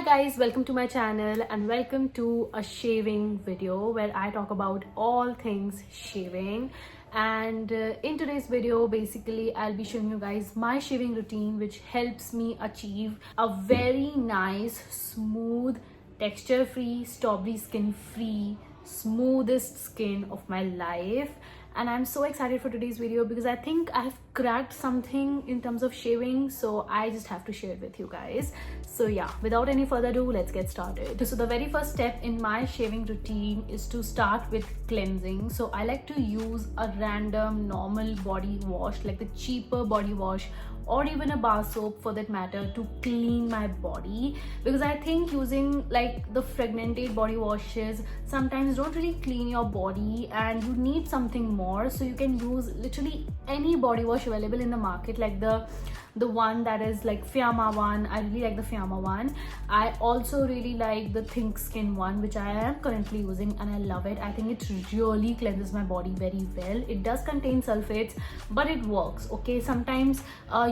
guys, welcome to my channel and welcome to a shaving video where I talk about all things shaving. And in today's video, basically I'll be showing you guys my shaving routine, which helps me achieve a very nice, smooth, texture free, strawberry skin free, smoothest skin of my life. And I'm so excited for today's video because I think I've cracked something in terms of shaving, so I just have to share it with you guys. So yeah, without any further ado, let's get started. So the very first step in my shaving routine is to start with cleansing. So I like to use a random normal body wash, like the cheaper body wash or even a bar soap for that matter, to clean my body, because I think using like the fragmented body washes sometimes don't really clean your body and you need something more. So you can use literally any body wash available in the market, like the one that is like Fiamma one. I really like the Fiamma one. I also really like the Think Skin one, which I am currently using, and I love it. I think it really cleanses my body very well. It does contain sulfates, but it works. Okay, sometimes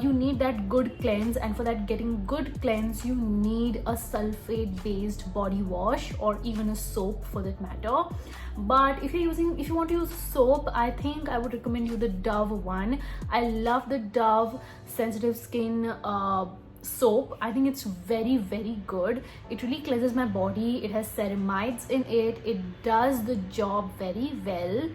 you need that good cleanse, and for that getting good cleanse you need a sulfate based body wash or even a soap for that matter. But if you want to use soap, I think I would recommend you the Dove one. I love the Dove sensitive skin soap. I think it's very good. It really cleanses my body. It has ceramides in it. It does the job very well.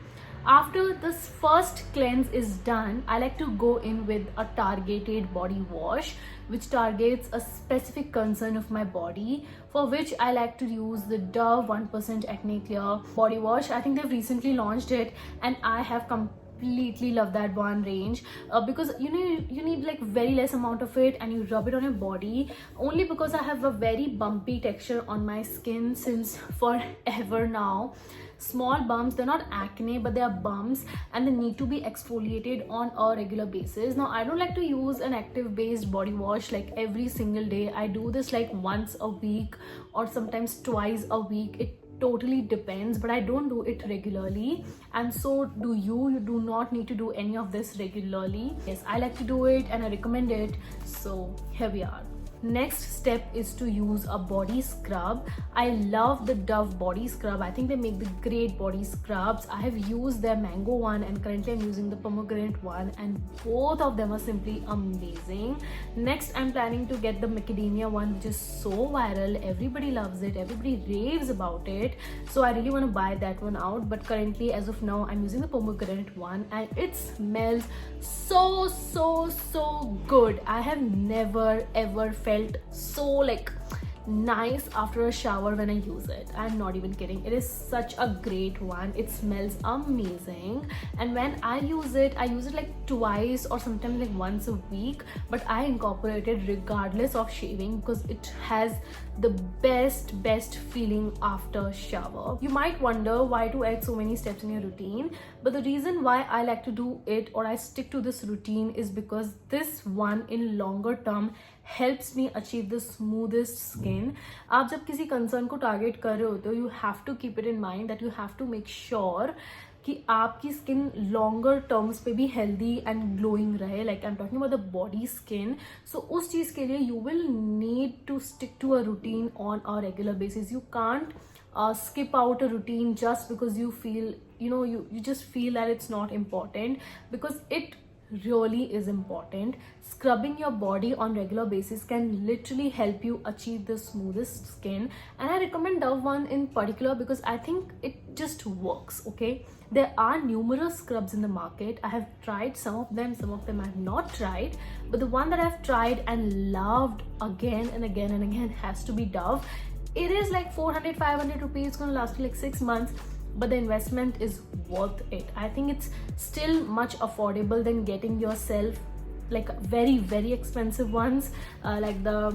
After this first cleanse is done, I like to go in with a targeted body wash which targets a specific concern of my body, for which I like to use the Dove 1% Acne Clear body wash. I think they've recently launched it and I have completely love that one range because you need like very less amount of it and you rub it on your body. Only because I have a very bumpy texture on my skin since forever now. Small bumps, they're not acne but they are bumps and they need to be exfoliated on a regular basis. Now I don't like to use an active based body wash like every single day. I do this like once a week or sometimes twice a week. It totally depends, but I don't do it regularly, and so do you. You do not need to do any of this regularly. Yes, I like to do it and I recommend it, so here we are. Next step is to use a body scrub. I love the Dove body scrub. I think they make the great body scrubs. I have used their mango one and currently I'm using the pomegranate one, and both of them are simply amazing. Next, I'm planning to get the macadamia one, which is so viral. Everybody loves it, everybody raves about it, so I really want to buy that one out. But currently, as of now, I'm using the pomegranate one and it smells so good. I have never ever felt so like nice after a shower when I use it. I'm not even kidding. It is such a great one. It smells amazing, and when I use it like twice or sometimes like once a week, but I incorporate it regardless of shaving because it has the best feeling after shower. You might wonder why to add so many steps in your routine, but the reason why I like to do it or I stick to this routine is because this one in longer term helps me achieve the smoothest skin. आप जब किसी concern को target कर रहे होते हो, you have to keep it in mind that you have to make sure कि आपकी skin longer terms पे भी healthy and glowing रहे. Like I'm talking about the body skin. So उस चीज़ के लिए you will need to stick to a routine on a regular basis. You can't skip out a routine just because you feel, you just feel that it's not important, because it really is important. Scrubbing your body on regular basis can literally help you achieve the smoothest skin, and I recommend Dove one in particular because I think it just works. Okay, there are numerous scrubs in the market. I have tried some of them I have not tried, but the one that I've tried and loved again and again has to be Dove. It is like 400-500 rupees. It's gonna last you like 6 months, but the investment is worth it. I think it's still much affordable than getting yourself like very expensive ones like the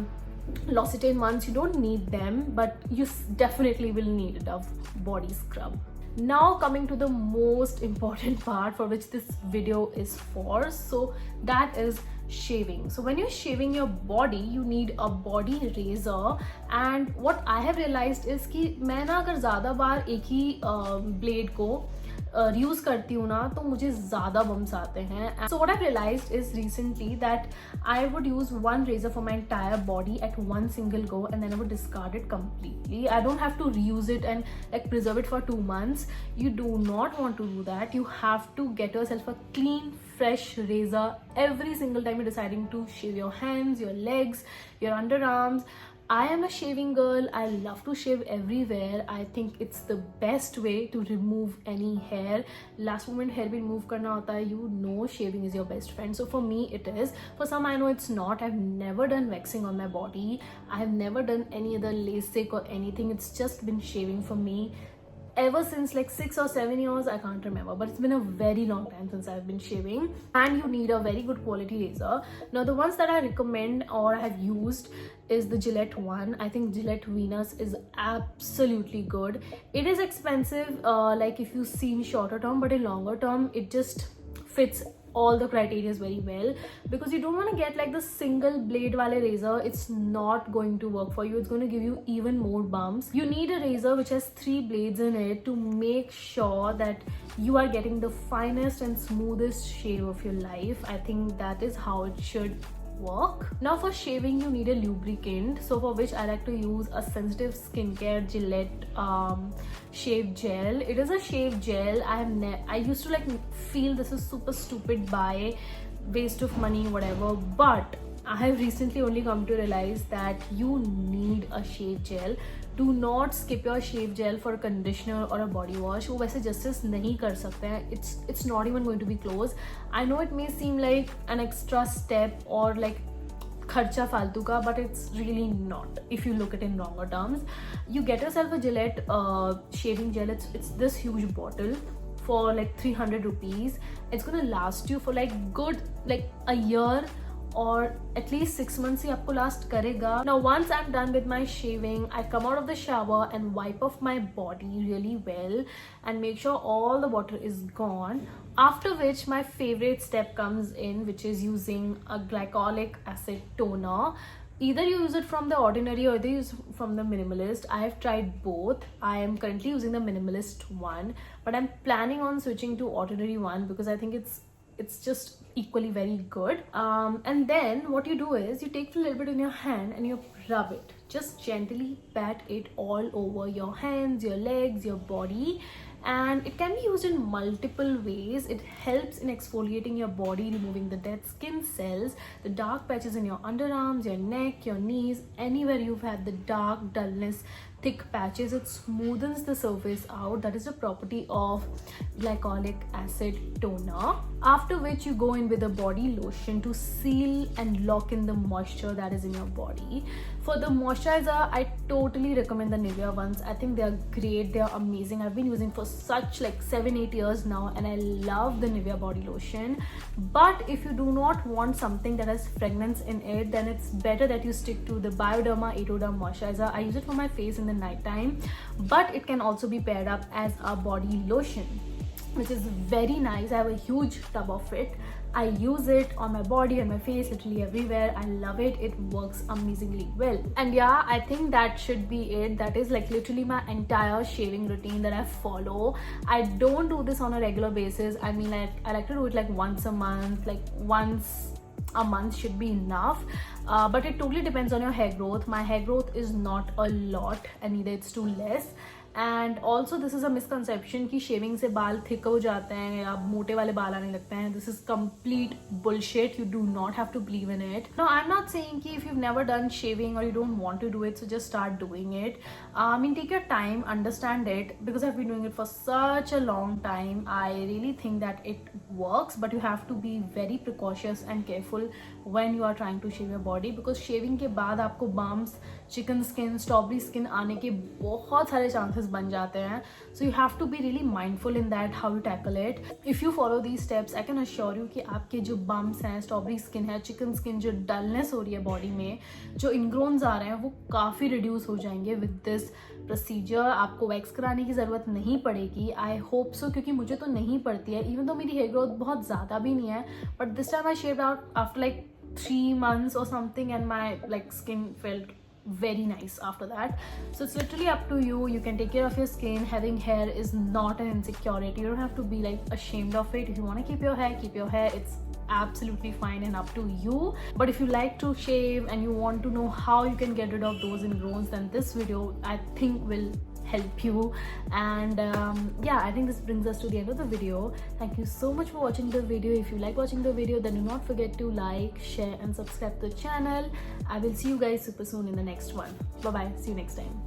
L'Occitane ones. You don't need them, but you definitely will need a Dove body scrub. Now coming to the most important part for which this video is for, so that is shaving. So when you're shaving your body, you need a body razor, and what I have realized is कि मैं ना अगर ज़्यादा बार एक ही blade को use करती हूँ ना तो मुझे ज़्यादा बम्स आते हैं. So what I've realized is recently that I would use one razor for my entire body at one single go, and then I would discard it completely. I don't have to reuse it and like preserve it for 2 months. You do not want to do that. You have to get yourself a clean, fresh razor every single time you're deciding to shave your hands, your legs, your underarms. I am a shaving girl. I love to shave everywhere. I think it's the best way to remove any hair. Last moment hair bhi remove karna hota hai. You know shaving is your best friend. So for me it is. For some I know it's not. I've never done waxing on my body. I have never done any other LASIK or anything. It's just been shaving for me. Ever since like 6 or 7 years, I can't remember, but it's been a very long time since I've been shaving, and you need a very good quality razor. Now the ones that I recommend or I have used is the Gillette one. I think Gillette Venus is absolutely good. It is expensive like if you see in shorter term, but in longer term it just fits all the criteria very well, because you don't want to get like the single blade wale razor. It's not going to work for you. It's going to give you even more bumps. You need a razor which has 3 blades in it to make sure that you are getting the finest and smoothest shave of your life. I think that is how it should work. Now for shaving you need a lubricant, so for which I like to use a sensitive skincare Gillette shave gel. It is a shave gel. I used to like feel this is super stupid buy, waste of money, whatever, but I have recently only come to realize that you need a shave gel. Do not skip your shave gel for a conditioner or a body wash. वो वैसे justice नहीं कर सकते हैं. It's not even going to be close. I know it may seem like an extra step or like खर्चा फालतू का, but it's really not if you look at it in longer terms. You get yourself a Gillette shaving gel. It's this huge bottle for like 300 rupees. It's gonna last you for like good like a year or at least 6 months ही आपको last करेगा. Now once I'm done with my shaving, I come out of the shower and wipe off my body really well and make sure all the water is gone. After which my favorite step comes in, which is using a glycolic acid toner. Either you use it from the Ordinary or you use from the Minimalist. I have tried both. I am currently using the Minimalist one, but I'm planning on switching to Ordinary one because I think it's just equally very good. And then what you do is you take a little bit in your hand and you rub it. Just gently pat it all over your hands, your legs, your body. And it can be used in multiple ways. It helps in exfoliating your body, removing the dead skin cells, the dark patches in your underarms, your neck, your knees, anywhere you've had the dark dullness, thick patches. It smoothens the surface out. That is the property of glycolic acid toner. After which you go in with a body lotion to seal and lock in the moisture that is in your body. For the moisturizer, I totally recommend the Nivea ones. I think they are great. They are amazing. I've been using for such like 7-8 years now, and I love the Nivea body lotion. But if you do not want something that has fragrance in it, then it's better that you stick to the Bioderma Etoderm moisturizer. I use it for my face in the night time, but it can also be paired up as a body lotion, which is very nice. I have a huge tub of it. I use it on my body and my face, literally everywhere. I love it. It works amazingly well. And yeah, I think that should be it. That is like literally my entire shaving routine that I follow. I don't do this on a regular basis. I mean, I like to do it like once a month, like once a month should be enough. But it totally depends on your hair growth. My hair growth is not a lot, and neither it's too less. And also this is a misconception कि shaving से बाल thick हो जाते हैं या मोटे वाले बाल आने लगते हैं. This is complete bullshit. You do not have to believe in it. Now I'm not saying कि if you've never done shaving or you don't want to do it, so just start doing it. I mean, take your time, understand it, because I've been doing it for such a long time. I really think that it works, but you have to be very precautious and careful when you are trying to shave your body, because shaving के बाद आपको bumps, chicken skin, strawberry skin आने के बहुत सारे chances बन जाते हैं. So you have to be really mindful in that how you tackle it. If you follow these steps, I can assure you कि आपके जो bumps हैं, strawberry skin है, chicken skin, जो dullness हो रही है body में, जो ingrowns आ रहे हैं, वो काफ़ी reduce हो जाएंगे with this procedure. आपको wax कराने की ज़रूरत नहीं पड़ेगी. I hope so, क्योंकि मुझे तो नहीं पड़ती है. Even though मेरी hair growth बहुत ज़्यादा भी नहीं है, but this time I shaved out after like 3 months or something, and my like skin felt very nice after that. So it's literally up to you. You can take care of your skin. Having hair is not an insecurity. You don't have to be like ashamed of it. If you want to keep your hair, it's absolutely fine and up to you. But if you like to shave and you want to know how you can get rid of those ingrowns, then this video I think will help you. And yeah, I think this brings us to the end of the video. Thank you so much for watching the video. If you like watching the video, then do not forget to like, share and subscribe to the channel. I will see you guys super soon in the next one. Bye bye, see you next time.